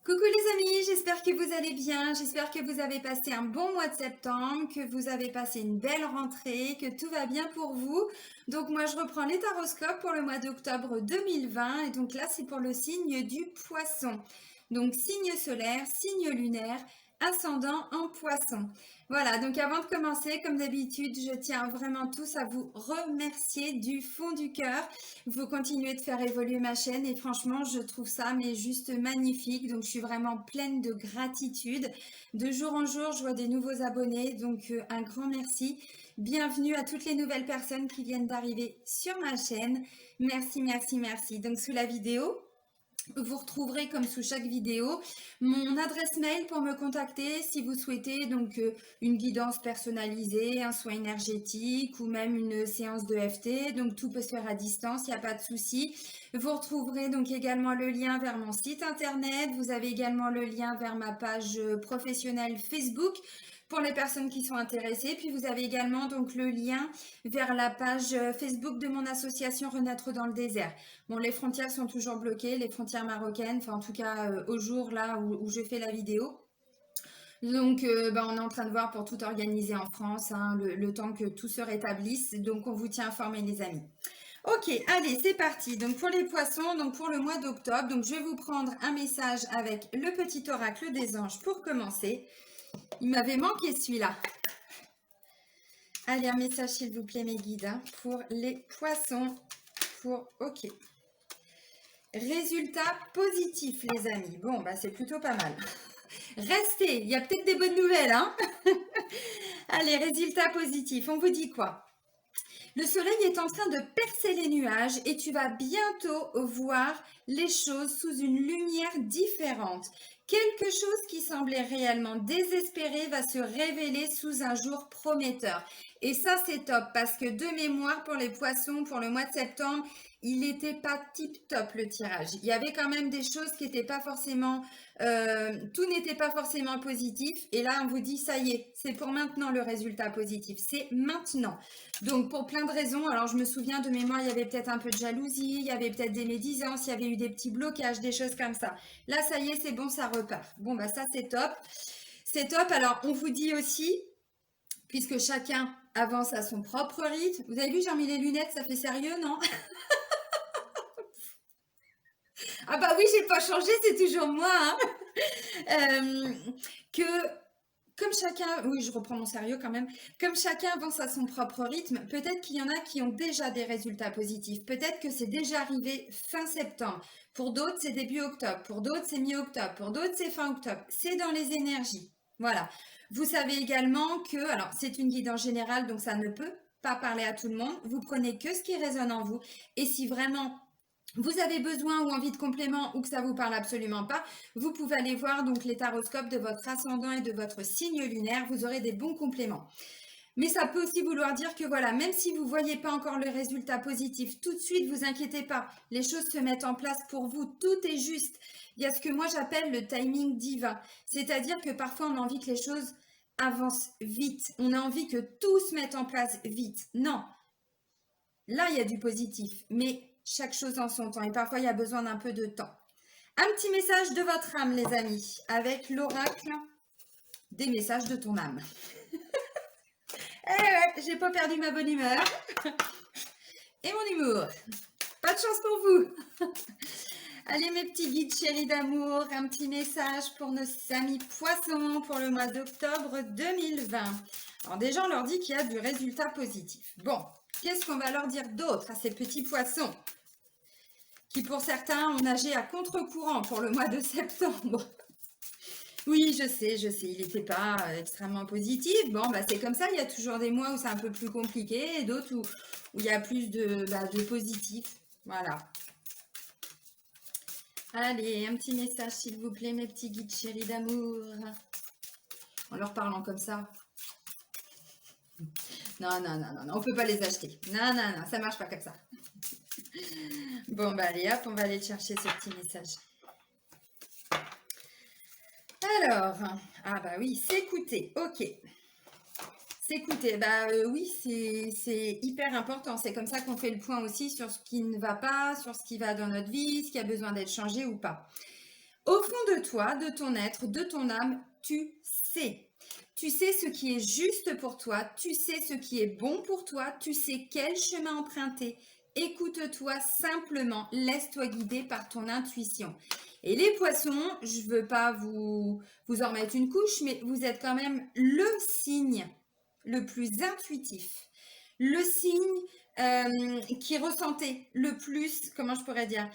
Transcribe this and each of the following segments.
Coucou les amis, j'espère que vous allez bien, j'espère que vous avez passé un bon mois de septembre, que vous avez passé une belle rentrée, que tout va bien pour vous. Donc moi je reprends les taroscopes pour le mois d'octobre 2020 et donc là c'est pour le signe du poisson. Donc signe solaire, signe lunaire, ascendant en poisson. Voilà, donc avant de commencer, comme d'habitude, je tiens vraiment tous à vous remercier du fond du cœur. Vous continuez de faire évoluer ma chaîne et franchement, je trouve ça mais juste magnifique. Donc, je suis vraiment pleine de gratitude. De jour en jour, je vois des nouveaux abonnés. Donc, un grand merci. Bienvenue à toutes les nouvelles personnes qui viennent d'arriver sur ma chaîne. Merci, merci, merci. Donc, sous la vidéo, vous retrouverez comme sous chaque vidéo mon adresse mail pour me contacter si vous souhaitez donc une guidance personnalisée, un soin énergétique ou même une séance de FT. Donc tout peut se faire à distance, il n'y a pas de souci. Vous retrouverez donc également le lien vers mon site internet. Vous avez également le lien vers ma page professionnelle Facebook pour les personnes qui sont intéressées. Puis vous avez également donc le lien vers la page Facebook de mon association Renaître dans le désert. Bon, les frontières sont toujours bloquées, les frontières marocaines, enfin en tout cas au jour là où je fais la vidéo. Donc on est en train de voir pour tout organiser en France, hein, le temps que tout se rétablisse. Donc on vous tient informés les amis. Ok, allez, c'est parti. Donc pour les poissons, donc pour le mois d'octobre, donc je vais vous prendre un message avec le petit oracle des anges pour commencer. Il m'avait manqué celui-là. Allez, un message s'il vous plaît mes guides hein, pour les poissons. Ok. Résultat positif, les amis. Bon, bah c'est plutôt pas mal. Restez, il y a peut-être des bonnes nouvelles, hein. Allez, résultat positif. On vous dit quoi? Le soleil est en train de percer les nuages et tu vas bientôt voir les choses sous une lumière différente. Quelque chose qui semblait réellement désespéré va se révéler sous un jour prometteur. Et ça, c'est top parce que de mémoire pour les poissons, pour le mois de septembre, il n'était pas tip top le tirage. Il y avait quand même des choses qui n'étaient pas forcément, tout n'était pas forcément positif. Et là, on vous dit, ça y est, c'est pour maintenant le résultat positif. C'est maintenant. Donc, pour plein de raisons, alors je me souviens de mémoire, il y avait peut-être un peu de jalousie, il y avait peut-être des médisances, il y avait eu des petits blocages, des choses comme ça. Là, ça y est, c'est bon, ça repart. Bon, bah ça, c'est top. C'est top. Alors, on vous dit aussi, puisque chacun avance à son propre rythme. Vous avez vu, j'ai remis les lunettes, ça fait sérieux, non? Ah bah oui, j'ai pas changé, c'est toujours moi. Hein. Que comme chacun, oui, je reprends mon sérieux quand même, comme chacun avance à son propre rythme, peut-être qu'il y en a qui ont déjà des résultats positifs. Peut-être que c'est déjà arrivé fin septembre. Pour d'autres, c'est début octobre. Pour d'autres, c'est mi-octobre. Pour d'autres, c'est fin octobre. C'est dans les énergies. Voilà. Vous savez également que, alors c'est une guidance générale, donc ça ne peut pas parler à tout le monde. Vous prenez que ce qui résonne en vous. Et si vraiment vous avez besoin ou envie de complément ou que ça vous parle absolument pas, vous pouvez aller voir donc les taroscopes de votre ascendant et de votre signe lunaire. Vous aurez des bons compléments. Mais ça peut aussi vouloir dire que voilà, même si vous ne voyez pas encore le résultat positif tout de suite, vous inquiétez pas. Les choses se mettent en place pour vous. Tout est juste. Il y a ce que moi j'appelle le timing divin. C'est-à-dire que parfois on a envie que les choses avancent vite. On a envie que tout se mette en place vite. Non. Là, il y a du positif. Mais chaque chose en son temps. Et parfois, il y a besoin d'un peu de temps. Un petit message de votre âme, les amis, avec l'oracle des messages de ton âme. Eh ouais, j'ai pas perdu ma bonne humeur et mon humour. Pas de chance pour vous. Allez, mes petits guides chéris d'amour, un petit message pour nos amis poissons pour le mois d'octobre 2020. Alors déjà, on leur dit qu'il y a du résultat positif. Bon, qu'est-ce qu'on va leur dire d'autre à ces petits poissons qui pour certains ont nagé à contre-courant pour le mois de septembre? Oui, je sais, il n'était pas extrêmement positif. Bon, bah, c'est comme ça, il y a toujours des mois où c'est un peu plus compliqué et d'autres où il y a plus de positif. Voilà. Allez, un petit message s'il vous plaît, mes petits guides chéris d'amour. En leur parlant comme ça. Non, non, non, non, non, on ne peut pas les acheter. Non, non, non, ça ne marche pas comme ça. Bon, bah allez, hop, on va aller chercher ce petit message. Alors, ah bah oui, s'écouter, ok. S'écouter, bah oui, c'est hyper important. C'est comme ça qu'on fait le point aussi sur ce qui ne va pas, sur ce qui va dans notre vie, ce qui a besoin d'être changé ou pas. Au fond de toi, de ton être, de ton âme, tu sais. Tu sais ce qui est juste pour toi, tu sais ce qui est bon pour toi, tu sais quel chemin emprunter. Écoute-toi simplement, laisse-toi guider par ton intuition. Et les poissons, je ne veux pas vous en remettre une couche, mais vous êtes quand même le signe le plus intuitif, le signe qui ressentait le plus, comment je pourrais dire,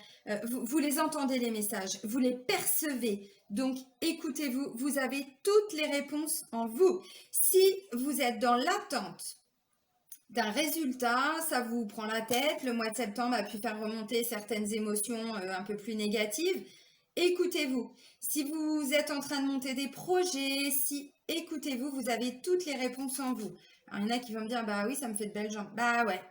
vous les entendez les messages, vous les percevez. Donc écoutez-vous, vous avez toutes les réponses en vous. Si vous êtes dans l'attente d'un résultat, ça vous prend la tête, le mois de septembre a pu faire remonter certaines émotions un peu plus négatives, écoutez-vous. Si vous êtes en train de monter des projets, si écoutez-vous, vous avez toutes les réponses en vous. Alors, il y en a qui vont me dire, bah oui, ça me fait de belles jambes. Bah ouais,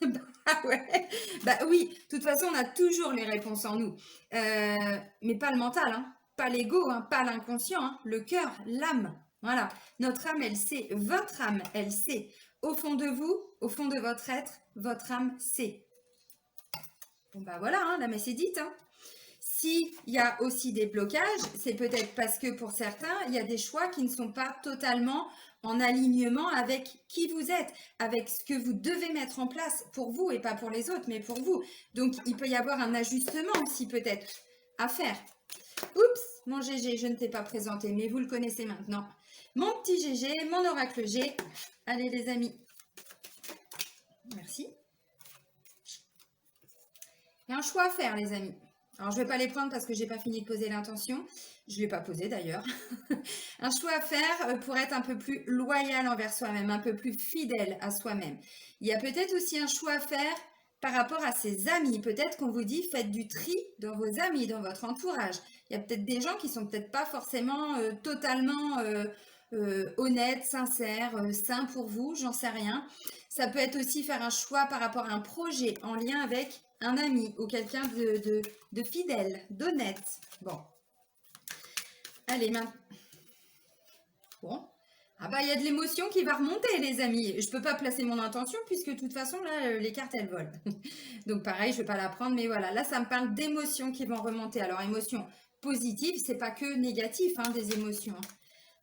bah ouais, bah oui, de toute façon, on a toujours les réponses en nous. Mais pas le mental, hein, pas l'ego, hein, pas l'inconscient, hein, le cœur, l'âme. Voilà, notre âme, elle sait, votre âme, elle sait. Au fond de vous, au fond de votre être, votre âme sait. Bon bah voilà, hein, la messe est dite. Hein. S'il y a aussi des blocages, c'est peut-être parce que pour certains, il y a des choix qui ne sont pas totalement en alignement avec qui vous êtes, avec ce que vous devez mettre en place pour vous et pas pour les autres, mais pour vous. Donc, il peut y avoir un ajustement aussi peut-être à faire. Oups, mon GG, je ne t'ai pas présenté, mais vous le connaissez maintenant. Mon petit GG, mon oracle G. Allez les amis. Merci. Il y a un choix à faire les amis. Alors, je ne vais pas les prendre parce que je n'ai pas fini de poser l'intention. Je ne l'ai pas posé d'ailleurs. Un choix à faire pour être un peu plus loyal envers soi-même, un peu plus fidèle à soi-même. Il y a peut-être aussi un choix à faire par rapport à ses amis. Peut-être qu'on vous dit, faites du tri dans vos amis, dans votre entourage. Il y a peut-être des gens qui ne sont peut-être pas forcément totalement honnêtes, sincères, sains pour vous, j'en sais rien. Ça peut être aussi faire un choix par rapport à un projet en lien avec un ami ou quelqu'un de fidèle, d'honnête. Bon. Allez, maintenant. Bon. Ah bah, il y a de l'émotion qui va remonter, les amis. Je peux pas placer mon intention puisque de toute façon, là, les cartes, elles volent. Donc, pareil, je vais pas la prendre. Mais voilà, là, ça me parle d'émotions qui vont remonter. Alors, émotions positives, c'est pas que négatif, hein, des émotions.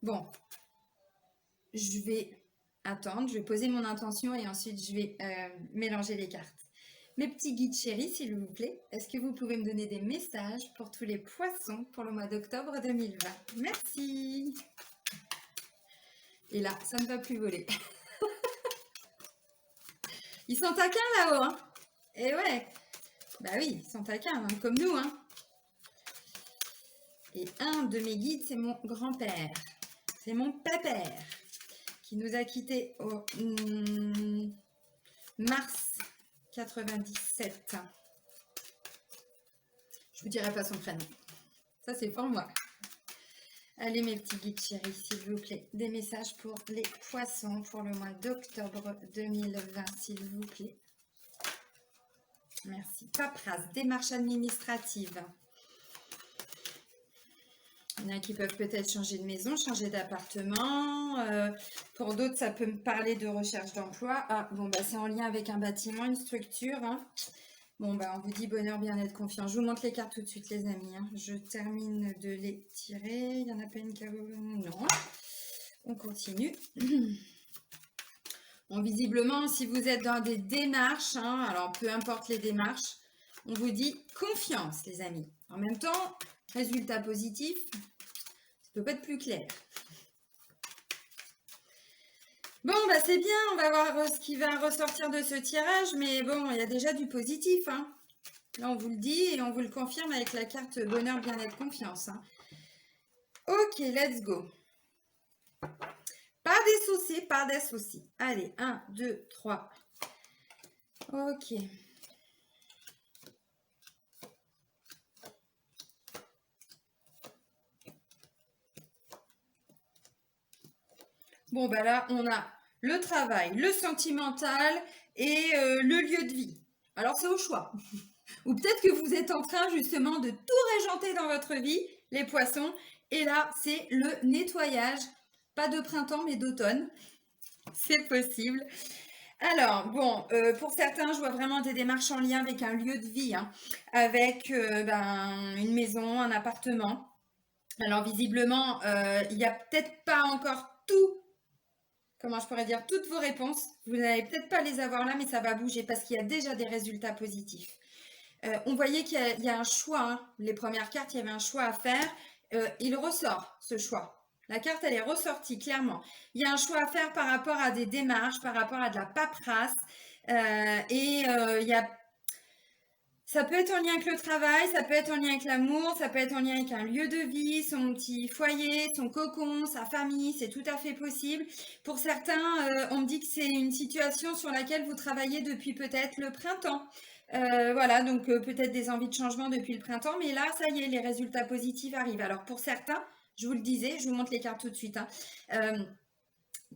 Bon. Je vais attendre, je vais poser mon intention et ensuite, je vais mélanger les cartes. Mes petits guides chéris, s'il vous plaît, est-ce que vous pouvez me donner des messages pour tous les poissons pour le mois d'octobre 2020? Merci. Et là, ça ne va plus voler. Ils sont taquins là-haut, hein? Et ouais, bah oui, ils sont taquins, hein, comme nous, hein. Et un de mes guides, c'est mon grand-père. C'est mon pépère qui nous a quittés au mars 97. Je vous dirai pas son prénom. Ça, c'est pour moi. Allez, mes petits guides chéris, s'il vous plaît. Des messages pour les poissons pour le mois d'octobre 2020, s'il vous plaît. Merci. Paperasse, démarche administrative. Il y en a qui peuvent peut-être changer de maison, changer d'appartement. Pour d'autres, ça peut me parler de recherche d'emploi. Ah, bon, bah, c'est en lien avec un bâtiment, une structure. Hein. Bon, bah, on vous dit bonheur, bien-être, confiance. Je vous montre les cartes tout de suite, les amis. Hein. Je termine de les tirer. Il n'y en a pas une qui a... Non. On continue. Bon, visiblement, si vous êtes dans des démarches, hein, alors peu importe les démarches, on vous dit confiance, les amis. En même temps, résultat positif, ça peut pas être plus clair. Bon, bah c'est bien, on va voir ce qui va ressortir de ce tirage, mais bon, il y a déjà du positif. Hein. Là, on vous le dit et on vous le confirme avec la carte bonheur, bien-être, confiance. Hein. Ok, let's go. Pas des soucis, pas des soucis. Allez, 1, 2, 3. Ok. Bon, bah là, on a le travail, le sentimental et le lieu de vie. Alors, c'est au choix. Ou peut-être que vous êtes en train justement de tout régenter dans votre vie, les poissons. Et là, c'est le nettoyage. Pas de printemps, mais d'automne. C'est possible. Alors, bon, pour certains, je vois vraiment des démarches en lien avec un lieu de vie, hein, avec une maison, un appartement. Alors, visiblement, il n'y a peut-être pas encore tout, comment je pourrais dire, toutes vos réponses. Vous n'allez peut-être pas les avoir là, mais ça va bouger parce qu'il y a déjà des résultats positifs. On voyait qu'il y a un choix, hein. Les premières cartes, il y avait un choix à faire. Il ressort ce choix. La carte, elle est ressortie clairement. Il y a un choix à faire par rapport à des démarches, par rapport à de la paperasse. Il y a ça peut être en lien avec le travail, ça peut être en lien avec l'amour, ça peut être en lien avec un lieu de vie, son petit foyer, son cocon, sa famille, c'est tout à fait possible. Pour certains, on me dit que c'est une situation sur laquelle vous travaillez depuis peut-être le printemps. Voilà, donc peut-être des envies de changement depuis le printemps, mais là, ça y est, les résultats positifs arrivent. Alors pour certains, je vous le disais, je vous montre les cartes tout de suite, hein,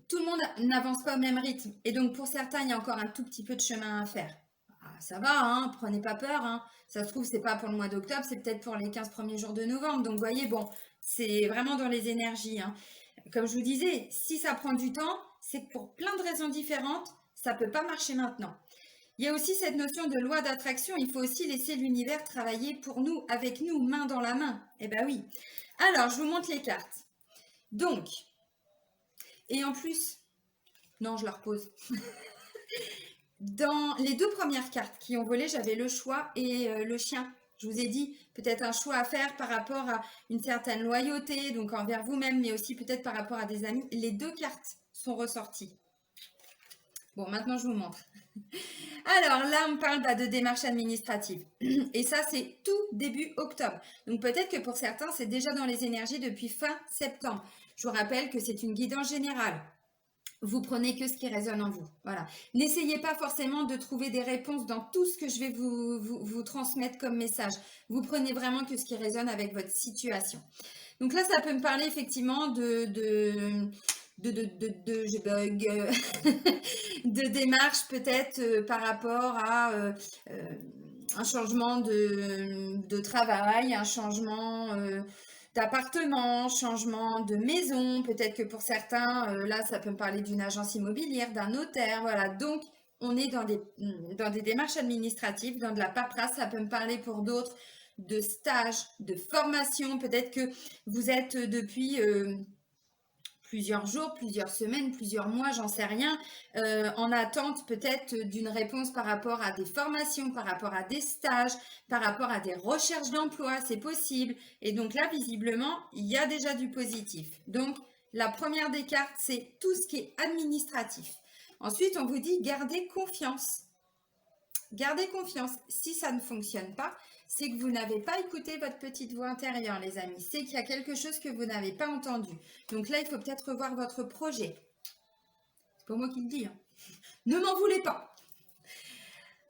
tout le monde n'avance pas au même rythme. Et donc pour certains, il y a encore un tout petit peu de chemin à faire. Ah, ça va, hein, prenez pas peur, hein. Ça se trouve, c'est pas pour le mois d'octobre, c'est peut-être pour les 15 premiers jours de novembre. Donc, vous voyez, bon, c'est vraiment dans les énergies, hein. Comme je vous disais, si ça prend du temps, c'est que pour plein de raisons différentes, ça peut pas marcher maintenant. Il y a aussi cette notion de loi d'attraction. Il faut aussi laisser l'univers travailler pour nous, avec nous, main dans la main. Eh ben oui. Alors, je vous montre les cartes. Donc, et en plus, non, je la repose. Dans les deux premières cartes qui ont volé, j'avais le choix et le chien. Je vous ai dit peut-être un choix à faire par rapport à une certaine loyauté, donc envers vous-même, mais aussi peut-être par rapport à des amis. Les deux cartes sont ressorties. Bon, maintenant je vous montre. Alors là, on parle de démarches administratives. Et ça, c'est tout début octobre. Donc peut-être que pour certains, c'est déjà dans les énergies depuis fin septembre. Je vous rappelle que c'est une guidance générale. Vous prenez que ce qui résonne en vous. Voilà. N'essayez pas forcément de trouver des réponses dans tout ce que je vais vous transmettre comme message. Vous prenez vraiment que ce qui résonne avec votre situation. Donc là, ça peut me parler effectivement je bug, de démarche peut-être par rapport à un changement de travail, un changement d'appartement, changement de maison, peut-être que pour certains, là, ça peut me parler d'une agence immobilière, d'un notaire, voilà. Donc, on est dans des démarches administratives, dans de la paperasse, ça peut me parler pour d'autres de stages, de formation, peut-être que vous êtes depuis plusieurs jours, plusieurs semaines, plusieurs mois, j'en sais rien, en attente peut-être d'une réponse par rapport à des formations, par rapport à des stages, par rapport à des recherches d'emploi, c'est possible. Et donc là, visiblement, il y a déjà du positif. Donc, la première des cartes, c'est tout ce qui est administratif. Ensuite, on vous dit gardez confiance. Gardez confiance. Si ça ne fonctionne pas, c'est que vous n'avez pas écouté votre petite voix intérieure, les amis. C'est qu'il y a quelque chose que vous n'avez pas entendu. Donc là, il faut peut-être revoir votre projet. C'est pas moi qui le dis, hein. Ne m'en voulez pas.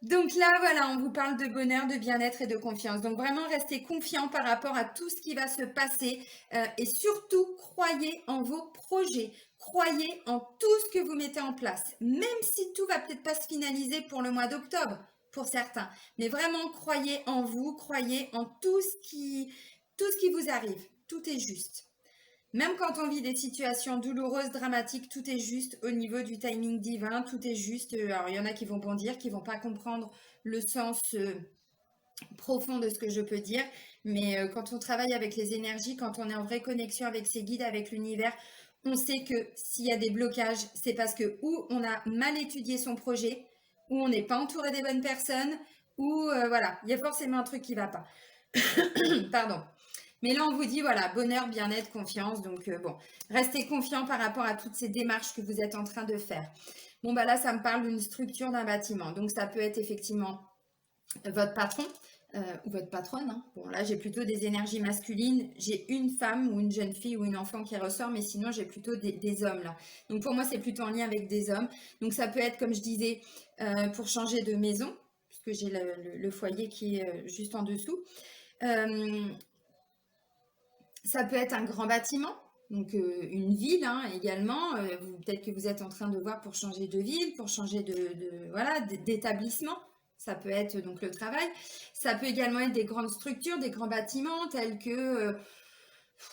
Donc là, voilà, on vous parle de bonheur, de bien-être et de confiance. Donc vraiment, restez confiant par rapport à tout ce qui va se passer et surtout, croyez en vos projets. Croyez en tout ce que vous mettez en place, même si tout va peut-être pas se finaliser pour le mois d'octobre, pour certains. Mais vraiment, croyez en vous, croyez en tout ce qui vous arrive. Tout est juste. Même quand on vit des situations douloureuses, dramatiques, tout est juste au niveau du timing divin, tout est juste. Alors, il y en a qui vont bondir, qui vont pas comprendre le sens profond de ce que je peux dire. Mais quand on travaille avec les énergies, quand on est en vraie connexion avec ses guides, avec l'univers, on sait que s'il y a des blocages, c'est parce que ou on a mal étudié son projet, ou on n'est pas entouré des bonnes personnes, ou voilà, il y a forcément un truc qui va pas. Pardon. Mais là, on vous dit, voilà, bonheur, bien-être, confiance. Donc, bon, restez confiant par rapport à toutes ces démarches que vous êtes en train de faire. Bon, bah là, ça me parle d'une structure d'un bâtiment. Donc, ça peut être effectivement votre patron ou votre patronne, hein. Bon, là, j'ai plutôt des énergies masculines. J'ai une femme ou une jeune fille ou une enfant qui ressort, mais sinon, j'ai plutôt des hommes, là. Donc, pour moi, c'est plutôt en lien avec des hommes. Donc, ça peut être, comme je disais, pour changer de maison, puisque j'ai le foyer qui est juste en dessous. Ça peut être un grand bâtiment, donc une ville hein, également. Peut-être que vous êtes en train de voir pour changer de ville, pour changer voilà, d'établissement. Ça peut être donc le travail. Ça peut également être des grandes structures, des grands bâtiments tels que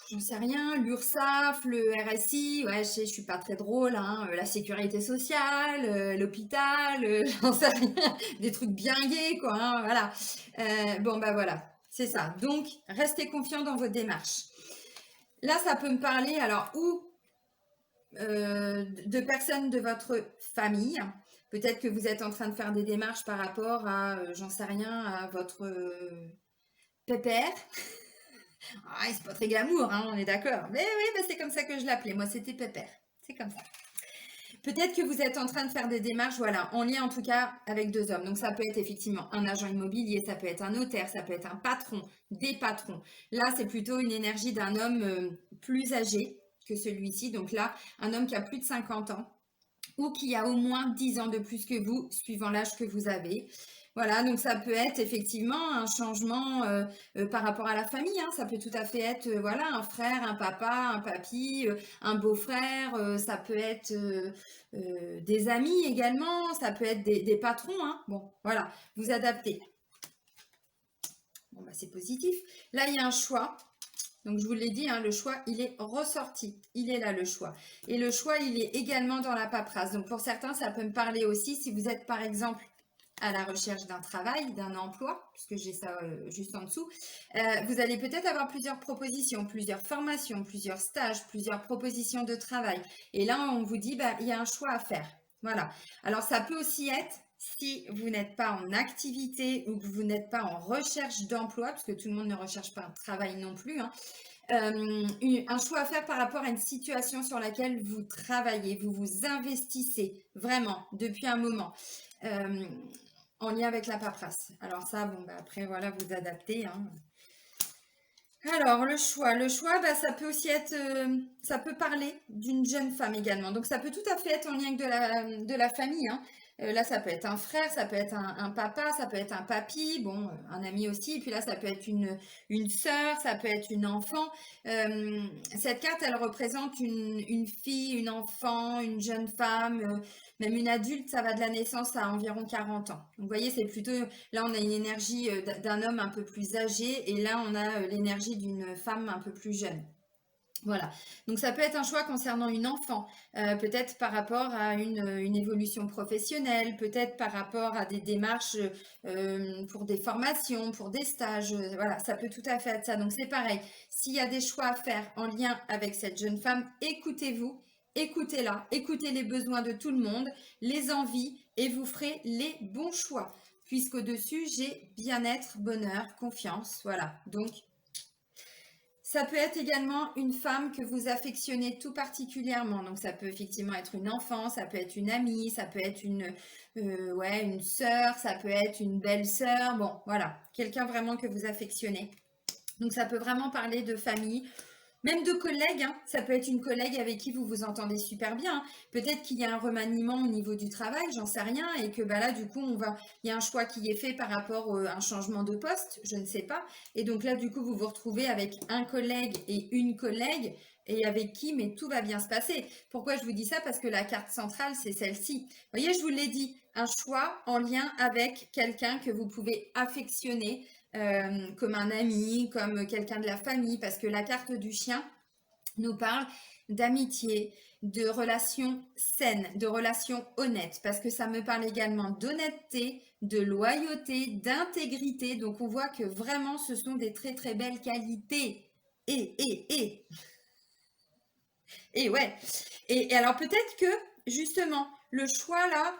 J'en sais rien, l'URSSAF, le RSI, ouais, je suis pas très drôle, hein, la sécurité sociale, l'hôpital, j'en sais rien, des trucs bien gays, quoi, hein, voilà. Bon, bah voilà, c'est ça. Donc, restez confiants dans votre démarche. Là, ça peut me parler, alors, ou de personnes de votre famille. Peut-être que vous êtes en train de faire des démarches par rapport à, j'en sais rien, à votre pépère. Ah, c'est pas très glamour, hein, on est d'accord. Mais oui, bah, c'est comme ça que je l'appelais. Moi, c'était pépère. C'est comme ça. Peut-être que vous êtes en train de faire des démarches, voilà, en lien en tout cas avec deux hommes. Donc ça peut être effectivement un agent immobilier, ça peut être un notaire, ça peut être un patron, des patrons. Là, c'est plutôt une énergie d'un homme plus âgé que celui-ci. Donc là, un homme qui a plus de 50 ans ou qui a au moins 10 ans de plus que vous, suivant l'âge que vous avez. Voilà, donc ça peut être effectivement un changement par rapport à la famille, hein. Ça peut tout à fait être voilà, un frère, un papa, un papy, un beau-frère, ça peut être des amis également, ça peut être des patrons, hein. Bon, voilà, vous adaptez. Bon, bah, c'est positif. Là, il y a un choix. Donc, je vous l'ai dit, hein, le choix, il est ressorti. Il est là, le choix. Et le choix, il est également dans la paperasse. Donc, pour certains, ça peut me parler aussi si vous êtes, par exemple, à la recherche d'un travail, d'un emploi, puisque j'ai ça juste en dessous. Vous allez peut-être avoir plusieurs propositions, plusieurs formations, plusieurs stages, plusieurs propositions de travail. Et là, on vous dit, bah, il y a un choix à faire. Voilà. Alors, ça peut aussi être si vous n'êtes pas en activité ou que vous n'êtes pas en recherche d'emploi, parce que tout le monde ne recherche pas un travail non plus, hein, un choix à faire par rapport à une situation sur laquelle vous travaillez, vous vous investissez vraiment depuis un moment en lien avec la paperasse. Alors ça, bon, bah, après, voilà, vous adaptez, hein. Alors, le choix, bah, ça peut aussi être, ça peut parler d'une jeune femme également. Donc, ça peut tout à fait être en lien avec de la famille, hein. Là, ça peut être un frère, ça peut être un papa, ça peut être un papy, bon, un ami aussi. Et puis là, ça peut être une sœur, ça peut être une enfant. Cette carte, elle représente une fille, une enfant, une jeune femme, même une adulte, ça va de la naissance à environ 40 ans. Donc, vous voyez, c'est plutôt là, on a une énergie d'un homme un peu plus âgé et là, on a l'énergie d'une femme un peu plus jeune. Voilà. Donc, ça peut être un choix concernant une enfant, peut-être par rapport à une évolution professionnelle, peut-être par rapport à des démarches pour des formations, pour des stages. Voilà, ça peut tout à fait être ça. Donc, c'est pareil. S'il y a des choix à faire en lien avec cette jeune femme, écoutez-vous. Écoutez-la, écoutez les besoins de tout le monde, les envies, et vous ferez les bons choix puisqu'au-dessus, j'ai bien-être, bonheur, confiance. Voilà. Donc, ça peut être également une femme que vous affectionnez tout particulièrement. Donc, ça peut effectivement être une enfant, ça peut être une amie, ça peut être ouais, une sœur, ça peut être une belle-sœur. Bon, voilà. Quelqu'un vraiment que vous affectionnez. Donc, ça peut vraiment parler de famille. Même de collègues, hein. Ça peut être une collègue avec qui vous vous entendez super bien, hein. Peut-être qu'il y a un remaniement au niveau du travail, j'en sais rien, et que bah là, du coup, il y a un choix qui est fait par rapport à un changement de poste, je ne sais pas. Et donc là, du coup, vous vous retrouvez avec un collègue et une collègue, et avec qui, mais tout va bien se passer. Pourquoi je vous dis ça? Parce que la carte centrale, c'est celle-ci. Vous voyez, je vous l'ai dit, un choix en lien avec quelqu'un que vous pouvez affectionner, comme un ami, comme quelqu'un de la famille, parce que la carte du chien nous parle d'amitié, de relations saines, de relations honnêtes, parce que ça me parle également d'honnêteté, de loyauté, d'intégrité. Donc on voit que vraiment ce sont des très très belles qualités. Et ouais. Et alors peut-être que justement le choix là,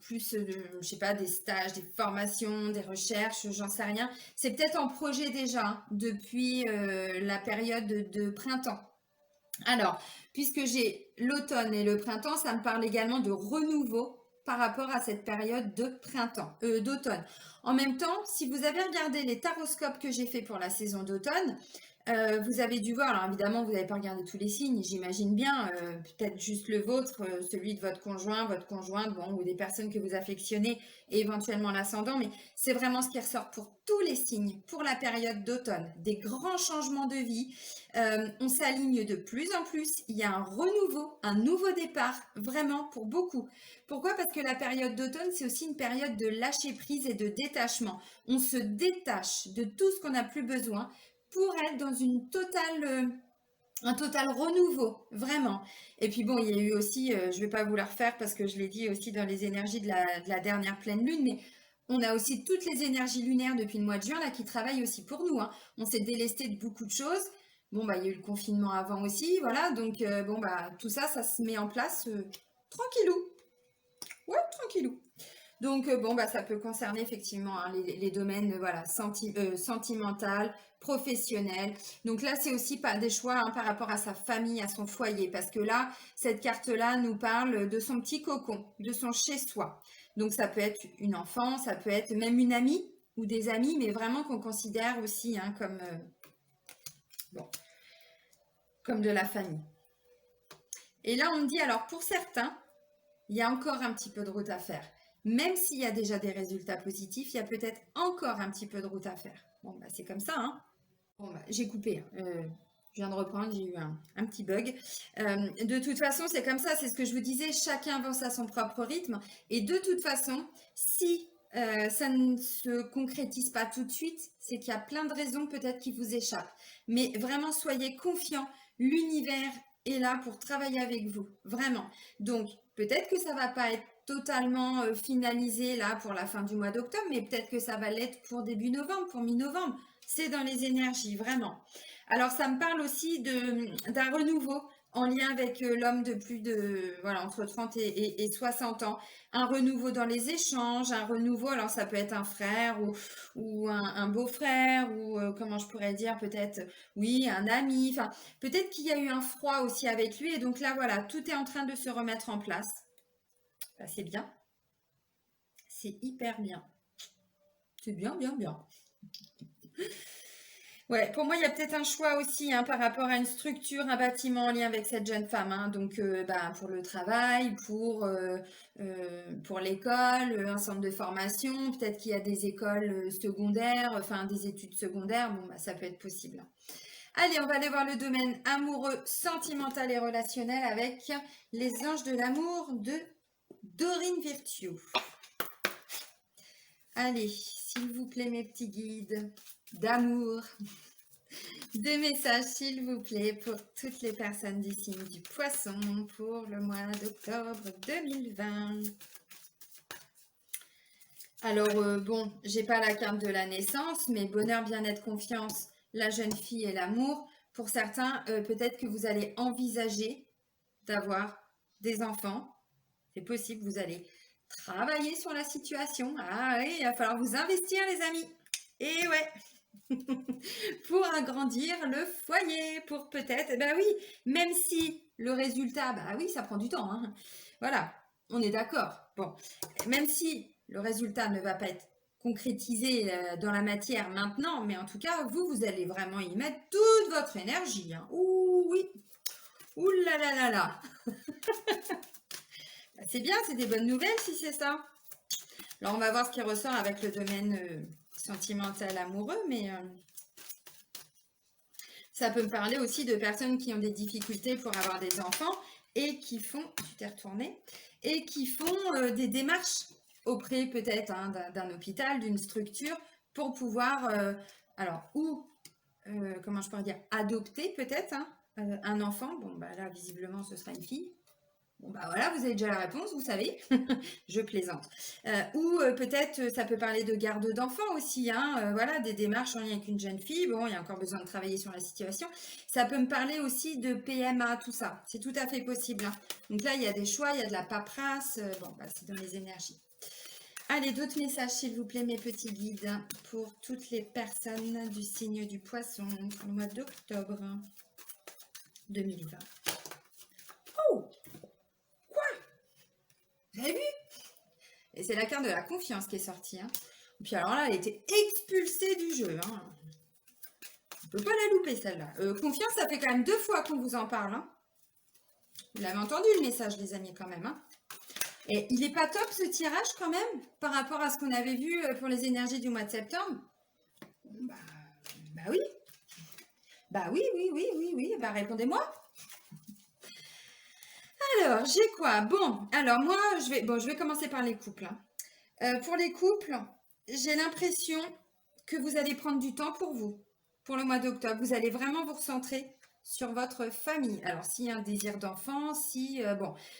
plus je sais pas, des stages, des formations, des recherches, j'en sais rien, c'est peut-être en projet déjà hein, depuis la période de printemps. Alors, puisque j'ai l'automne et le printemps, ça me parle également de renouveau par rapport à cette période de printemps, d'automne. En même temps, si vous avez regardé les taroscopes que j'ai fait pour la saison d'automne, vous avez dû voir, alors évidemment, vous n'avez pas regardé tous les signes, j'imagine bien, peut-être juste le vôtre, celui de votre conjoint, votre conjointe, bon, ou des personnes que vous affectionnez, et éventuellement l'ascendant, mais c'est vraiment ce qui ressort pour tous les signes, pour la période d'automne. Des grands changements de vie, on s'aligne de plus en plus, il y a un renouveau, un nouveau départ, vraiment pour beaucoup. Pourquoi? Parce que la période d'automne, c'est aussi une période de lâcher prise et de détachement. On se détache de tout ce qu'on n'a plus besoin pour être dans une un total renouveau, vraiment. Et puis bon, il y a eu aussi, je ne vais pas vous la refaire parce que je l'ai dit aussi dans les énergies de la dernière pleine lune, mais on a aussi toutes les énergies lunaires depuis le mois de juin là qui travaillent aussi pour nous, hein. On s'est délesté de beaucoup de choses. Bon, bah, il y a eu le confinement avant aussi, voilà. Donc, bon, bah, tout ça, ça se met en place tranquillou. Ouais, tranquillou. Donc, bon, bah, ça peut concerner effectivement hein, les domaines voilà, sentimental, professionnel. Donc là, c'est aussi pas des choix hein, par rapport à sa famille, à son foyer, parce que là, cette carte-là nous parle de son petit cocon, de son chez-soi. Donc, ça peut être une enfant, ça peut être même une amie ou des amis, mais vraiment qu'on considère aussi hein, comme, bon, comme de la famille. Et là, on me dit, alors pour certains, il y a encore un petit peu de route à faire. Même s'il y a déjà des résultats positifs, il y a peut-être encore un petit peu de route à faire. Bon, bah, c'est comme ça. Hein. Bon, bah, j'ai coupé. Je viens de reprendre, j'ai eu un petit bug. De toute façon, c'est comme ça, c'est ce que je vous disais, chacun avance à son propre rythme. Et de toute façon, si ça ne se concrétise pas tout de suite, c'est qu'il y a plein de raisons peut-être qui vous échappent. Mais vraiment, soyez confiants, l'univers est là pour travailler avec vous, vraiment. Donc, peut-être que ça ne va pas être totalement finalisé là pour la fin du mois d'octobre, mais peut-être que ça va l'être pour début novembre, pour mi-novembre. C'est dans les énergies, vraiment. Alors, ça me parle aussi d'un renouveau en lien avec l'homme de plus de, voilà, entre 30 et 60 ans. Un renouveau dans les échanges, un renouveau, alors ça peut être un frère ou un beau-frère, ou comment je pourrais dire, peut-être, oui, un ami. Enfin, peut-être qu'il y a eu un froid aussi avec lui. Et donc là, voilà, tout est en train de se remettre en place. Bah, c'est bien. C'est hyper bien. C'est bien, bien, bien. Ouais, pour moi, il y a peut-être un choix aussi hein, par rapport à une structure, un bâtiment en lien avec cette jeune femme. Hein. Donc, bah, pour le travail, pour l'école, un centre de formation, peut-être qu'il y a des écoles secondaires, enfin des études secondaires. Bon, bah, ça peut être possible. Allez, on va aller voir le domaine amoureux, sentimental et relationnel avec les anges de l'amour de Dorine Virtue. Allez, s'il vous plaît, mes petits guides d'amour, des messages, s'il vous plaît, pour toutes les personnes du signe du Poisson pour le mois d'octobre 2020. Alors, bon, j'ai pas la carte de la naissance, mais bonheur, bien-être, confiance, la jeune fille et l'amour. Pour certains, peut-être que vous allez envisager d'avoir des enfants. C'est possible, vous allez travailler sur la situation. Ah oui, il va falloir vous investir, les amis. Et ouais, pour agrandir le foyer, pour peut-être, ben oui, même si le résultat, bah oui, ça prend du temps. Hein. Voilà, on est d'accord. Bon, même si le résultat ne va pas être concrétisé dans la matière maintenant, mais en tout cas, vous allez vraiment y mettre toute votre énergie. Hein. Ouh oui, ouh là là là là. C'est bien, c'est des bonnes nouvelles si c'est ça. Alors, on va voir ce qui ressort avec le domaine sentimental amoureux, mais ça peut me parler aussi de personnes qui ont des difficultés pour avoir des enfants et qui font, tu t'es retourné, et qui font des démarches auprès peut-être hein, d'un hôpital, d'une structure pour pouvoir, alors, ou, comment je pourrais dire, adopter peut-être hein, un enfant. Bon, bah là, visiblement, ce sera une fille. Bon, bah voilà, vous avez déjà la réponse, vous savez. Je plaisante. Ou peut-être, ça peut parler de garde d'enfants aussi. Hein, voilà, des démarches en lien avec une jeune fille. Bon, il y a encore besoin de travailler sur la situation. Ça peut me parler aussi de PMA, tout ça. C'est tout à fait possible. Hein. Donc là, il y a des choix, il y a de la paperasse. Bon, bah, c'est dans les énergies. Allez, d'autres messages, s'il vous plaît, mes petits guides, pour toutes les personnes du signe du Poisson pour le mois d'octobre 2020. Oh! Vous avez vu? Et c'est la carte de la confiance qui est sortie. Hein. Et puis alors là, elle était expulsée du jeu. Hein. On ne peut pas la louper celle-là. Confiance, ça fait quand même 2 fois qu'on vous en parle. Hein. Vous l'avez entendu le message, les amis, quand même. Hein. Et il n'est pas top ce tirage quand même par rapport à ce qu'on avait vu pour les énergies du mois de septembre. Bah oui. Bah oui, oui, oui, oui, oui. Bah répondez-moi. Alors, j'ai quoi? Bon, alors moi, je vais commencer par les couples. Hein. Pour les couples, j'ai l'impression que vous allez prendre du temps pour vous. pour le mois d'octobre. Vous allez vraiment vous recentrer sur votre famille. Alors, s'il y a un désir d'enfant, si,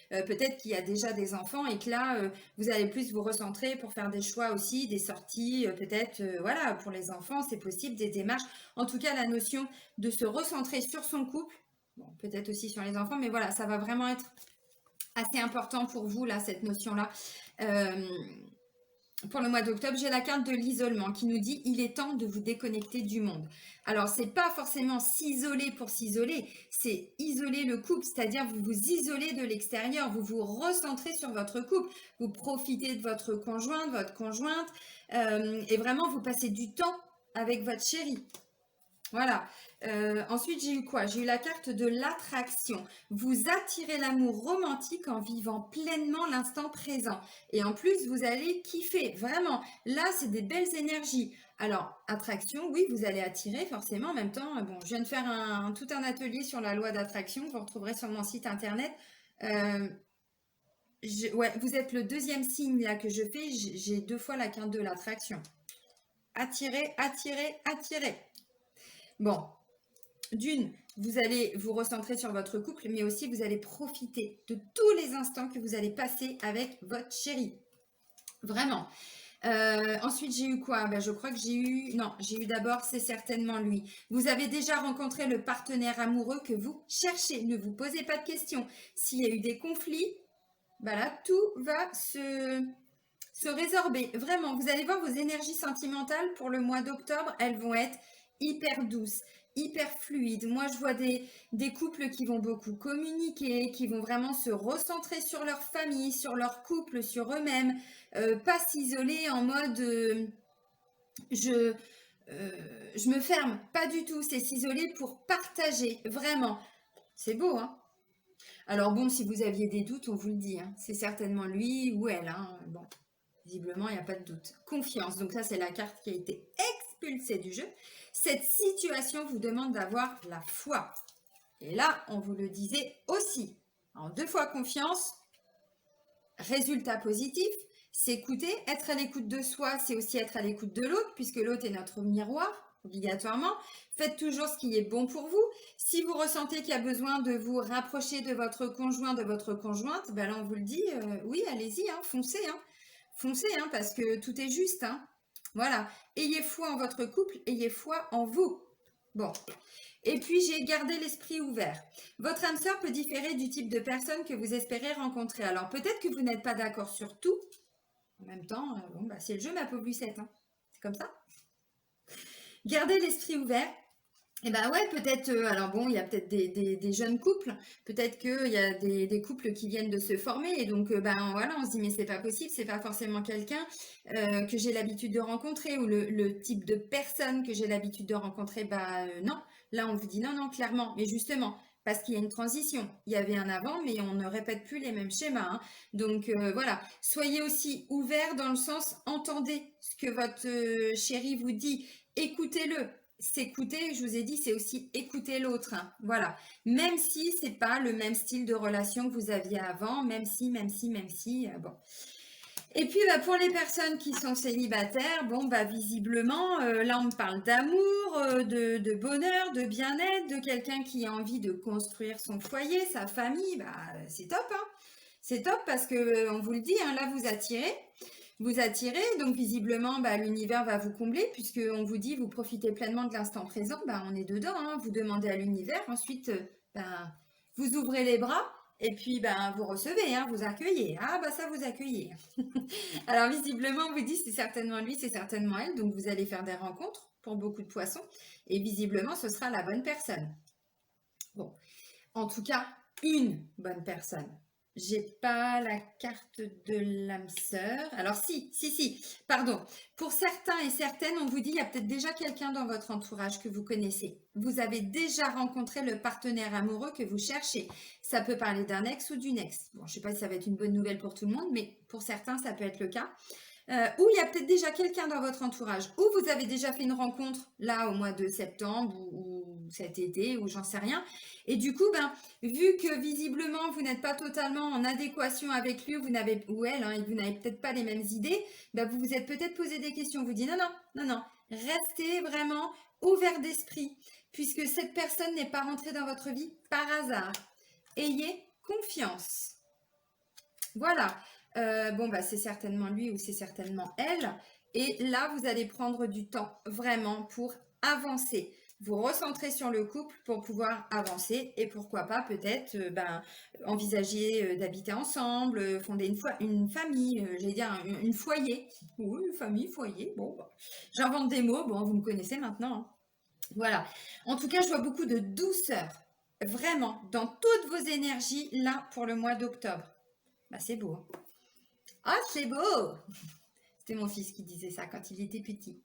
peut-être qu'il y a déjà des enfants et que là, vous allez plus vous recentrer pour faire des choix aussi, des sorties, peut-être, voilà, pour les enfants, c'est possible, des démarches. En tout cas, la notion de se recentrer sur son couple, bon, peut-être aussi sur les enfants, mais voilà, ça va vraiment être assez important pour vous, là, cette notion-là. Pour le mois d'octobre, j'ai la carte de l'isolement qui nous dit il est temps de vous déconnecter du monde. Alors, c'est pas forcément s'isoler pour s'isoler, c'est isoler le couple, c'est-à-dire vous vous isolez de l'extérieur, vous vous recentrez sur votre couple, vous profitez de votre conjoint, de votre conjointe, et vraiment vous passez du temps avec votre chéri. Voilà. Ensuite, j'ai eu quoi? J'ai eu la carte de l'attraction. Vous attirez l'amour romantique en vivant pleinement l'instant présent. Et en plus, vous allez kiffer. Vraiment. Là, c'est des belles énergies. Alors, attraction, oui, vous allez attirer forcément. En même temps, bon, je viens de faire tout un atelier sur la loi d'attraction. Vous retrouverez sur mon site internet. Ouais, vous êtes le deuxième signe là que je fais. J'ai 2 fois la carte de l'attraction. Attirer, attirer, attirer. Bon, d'une, vous allez vous recentrer sur votre couple, mais aussi vous allez profiter de tous les instants que vous allez passer avec votre chéri. Vraiment. Ensuite, j'ai eu quoi? Ben, je crois que j'ai eu... Non, j'ai eu d'abord, c'est certainement lui. Vous avez déjà rencontré le partenaire amoureux que vous cherchez. Ne vous posez pas de questions. S'il y a eu des conflits, ben là, tout va se résorber. Vraiment, vous allez voir vos énergies sentimentales pour le mois d'octobre, elles vont être hyper douces, hyper fluides. Moi, je vois des couples qui vont beaucoup communiquer, qui vont vraiment se recentrer sur leur famille, sur leur couple, sur eux-mêmes, pas s'isoler en mode je me ferme, pas du tout. C'est s'isoler pour partager, vraiment. C'est beau, hein? Alors bon, si vous aviez des doutes, on vous le dit, hein, c'est certainement lui ou elle. Hein. Bon, visiblement, il n'y a pas de doute. Confiance, donc ça, c'est la carte qui a été expulsée du jeu. Cette situation vous demande d'avoir la foi. Et là, on vous le disait aussi. En 2 fois confiance, résultat positif, s'écouter, être à l'écoute de soi, c'est aussi être à l'écoute de l'autre, puisque l'autre est notre miroir, obligatoirement. Faites toujours ce qui est bon pour vous. Si vous ressentez qu'il y a besoin de vous rapprocher de votre conjoint, de votre conjointe, ben là on vous le dit, oui, allez-y, hein, foncez, hein. Foncez, hein, parce que tout est juste. Hein. Voilà. Ayez foi en votre couple, ayez foi en vous. Bon. Et puis, j'ai gardé l'esprit ouvert. Votre âme sœur peut différer du type de personne que vous espérez rencontrer. Alors, peut-être que vous n'êtes pas d'accord sur tout. En même temps, bon, bah, c'est le jeu, ma pauvre Lucette. Hein. C'est comme ça. Gardez l'esprit ouvert. Et ben ouais, peut-être, alors bon, il y a peut-être des jeunes couples, peut-être qu'il y a des couples qui viennent de se former, et donc ben voilà, on se dit mais c'est pas possible, c'est pas forcément quelqu'un que j'ai l'habitude de rencontrer, ou le type de personne que j'ai l'habitude de rencontrer, bah non, là on vous dit non, non, clairement, mais justement, parce qu'il y a une transition, il y avait un avant, mais on ne répète plus les mêmes schémas, hein. Donc voilà, soyez aussi ouverts dans le sens, entendez ce que votre chéri vous dit, écoutez-le. S'écouter, je vous ai dit, c'est aussi écouter l'autre. Hein. Voilà. Même si c'est pas le même style de relation que vous aviez avant, même si, bon. Et puis, bah, pour les personnes qui sont célibataires, bon, bah, visiblement, là, on me parle d'amour, de bonheur, de bien-être, de quelqu'un qui a envie de construire son foyer, sa famille, bah, c'est top, hein. C'est top parce que, on vous le dit, hein, là, vous attirez, donc visiblement, bah, l'univers va vous combler, puisqu'on vous dit, vous profitez pleinement de l'instant présent, bah, on est dedans, hein, vous demandez à l'univers, ensuite, bah, vous ouvrez les bras, et puis bah, vous recevez, hein, vous accueillez. Ah bah ça, vous accueillez. Alors visiblement, on vous dit, c'est certainement lui, c'est certainement elle, donc vous allez faire des rencontres pour beaucoup de poissons, et visiblement, ce sera la bonne personne. Bon, en tout cas, une bonne personne. J'ai pas la carte de l'âme sœur. Alors si, pardon. Pour certains et certaines, on vous dit, il y a peut-être déjà quelqu'un dans votre entourage que vous connaissez. Vous avez déjà rencontré le partenaire amoureux que vous cherchez. Ça peut parler d'un ex ou d'une ex. Bon, je sais pas si ça va être une bonne nouvelle pour tout le monde, mais pour certains, ça peut être le cas. Ou il y a peut-être déjà quelqu'un dans votre entourage, ou vous avez déjà fait une rencontre là au mois de septembre ou cet été, ou j'en sais rien. Et du coup, ben, vu que visiblement vous n'êtes pas totalement en adéquation avec lui, vous n'avez, ou elle, hein, et vous n'avez peut-être pas les mêmes idées, ben, vous vous êtes peut-être posé des questions. Vous dites non, Restez vraiment ouvert d'esprit, puisque cette personne n'est pas rentrée dans votre vie par hasard. Ayez confiance. Voilà. Bon, bah, c'est certainement lui ou c'est certainement elle. Et là, vous allez prendre du temps vraiment pour avancer. Vous recentrez sur le couple pour pouvoir avancer et pourquoi pas peut-être envisager d'habiter ensemble, fonder une famille, j'allais dire une foyer. Oui, une famille, foyer. Bon, bah, j'invente des mots. Bon, vous me connaissez maintenant, hein. Voilà. En tout cas, je vois beaucoup de douceur. Vraiment, dans toutes vos énergies, là, pour le mois d'octobre. Bah, c'est beau, hein. Ah, c'est beau! C'était mon fils qui disait ça quand il était petit.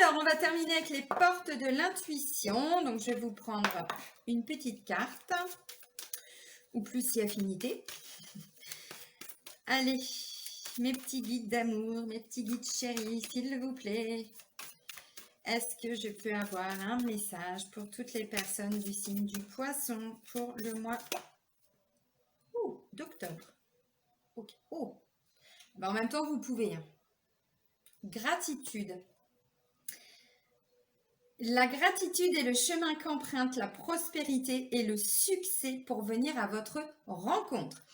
Alors, on va terminer avec les portes de l'intuition. Donc, je vais vous prendre une petite carte, ou plus si affinité. Allez, mes petits guides d'amour, mes petits guides chéris, s'il vous plaît. Est-ce que je peux avoir un message pour toutes les personnes du signe du Poisson pour le mois d'octobre? Ok. Oh. Ben, en même temps, vous pouvez. Hein. Gratitude. La gratitude est le chemin qu'emprunte la prospérité et le succès pour venir à votre rencontre.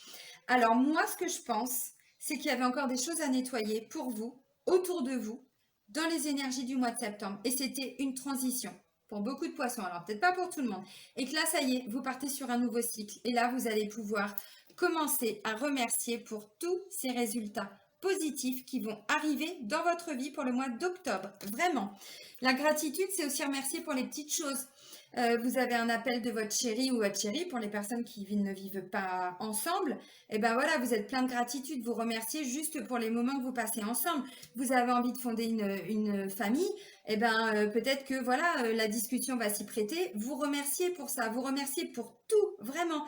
Alors moi, ce que je pense, c'est qu'il y avait encore des choses à nettoyer pour vous, autour de vous, dans les énergies du mois de septembre. Et c'était une transition pour beaucoup de poissons. Alors peut-être pas pour tout le monde. Et que là, ça y est, vous partez sur un nouveau cycle. Et là, vous allez pouvoir commencer à remercier pour tous ces résultats positifs qui vont arriver dans votre vie pour le mois d'octobre. Vraiment. La gratitude, c'est aussi remercier pour les petites choses. Vous avez un appel de votre chéri ou votre chérie pour les personnes qui ne vivent pas ensemble. Et ben voilà, vous êtes plein de gratitude. Vous remerciez juste pour les moments que vous passez ensemble. Vous avez envie de fonder une famille. Et ben peut-être que voilà, la discussion va s'y prêter. Vous remerciez pour ça. Vous remerciez pour tout, vraiment.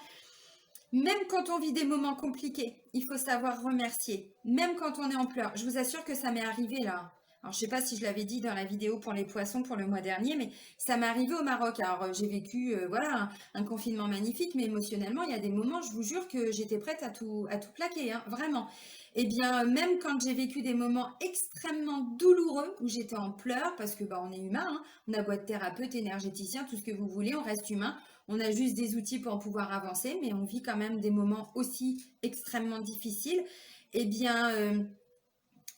Même quand on vit des moments compliqués, il faut savoir remercier. Même quand on est en pleurs. Je vous assure que ça m'est arrivé là. Alors, je ne sais pas si je l'avais dit dans la vidéo pour les poissons pour le mois dernier, mais ça m'est arrivé au Maroc. Alors, j'ai vécu voilà, un confinement magnifique, mais émotionnellement, il y a des moments, je vous jure que j'étais prête à tout plaquer, hein, vraiment. Eh bien, même quand j'ai vécu des moments extrêmement douloureux, où j'étais en pleurs, parce que bah, on est humain, hein, on a beau être thérapeute, énergéticien, tout ce que vous voulez, on reste humain. On a juste des outils pour pouvoir avancer, mais on vit quand même des moments aussi extrêmement difficiles. Eh bien,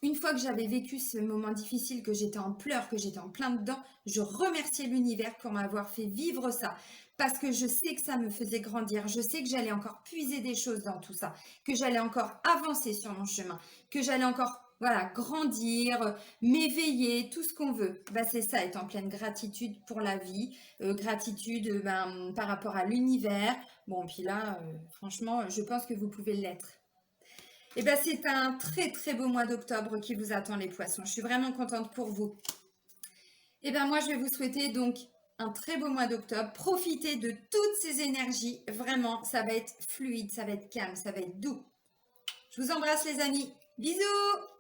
une fois que j'avais vécu ce moment difficile, que j'étais en pleurs, que j'étais en plein dedans, je remerciais l'univers pour m'avoir fait vivre ça. Parce que je sais que ça me faisait grandir. Je sais que j'allais encore puiser des choses dans tout ça. Que j'allais encore avancer sur mon chemin. Que j'allais encore voilà, grandir, m'éveiller, tout ce qu'on veut. Ben, c'est ça, être en pleine gratitude pour la vie. Gratitude par rapport à l'univers. Bon, puis là, franchement, je pense que vous pouvez l'être. Eh bien, c'est un très très beau mois d'octobre qui vous attend les poissons. Je suis vraiment contente pour vous. Eh bien, moi, je vais vous souhaiter donc un très beau mois d'octobre. Profitez de toutes ces énergies. Vraiment, ça va être fluide, ça va être calme, ça va être doux. Je vous embrasse les amis. Bisous!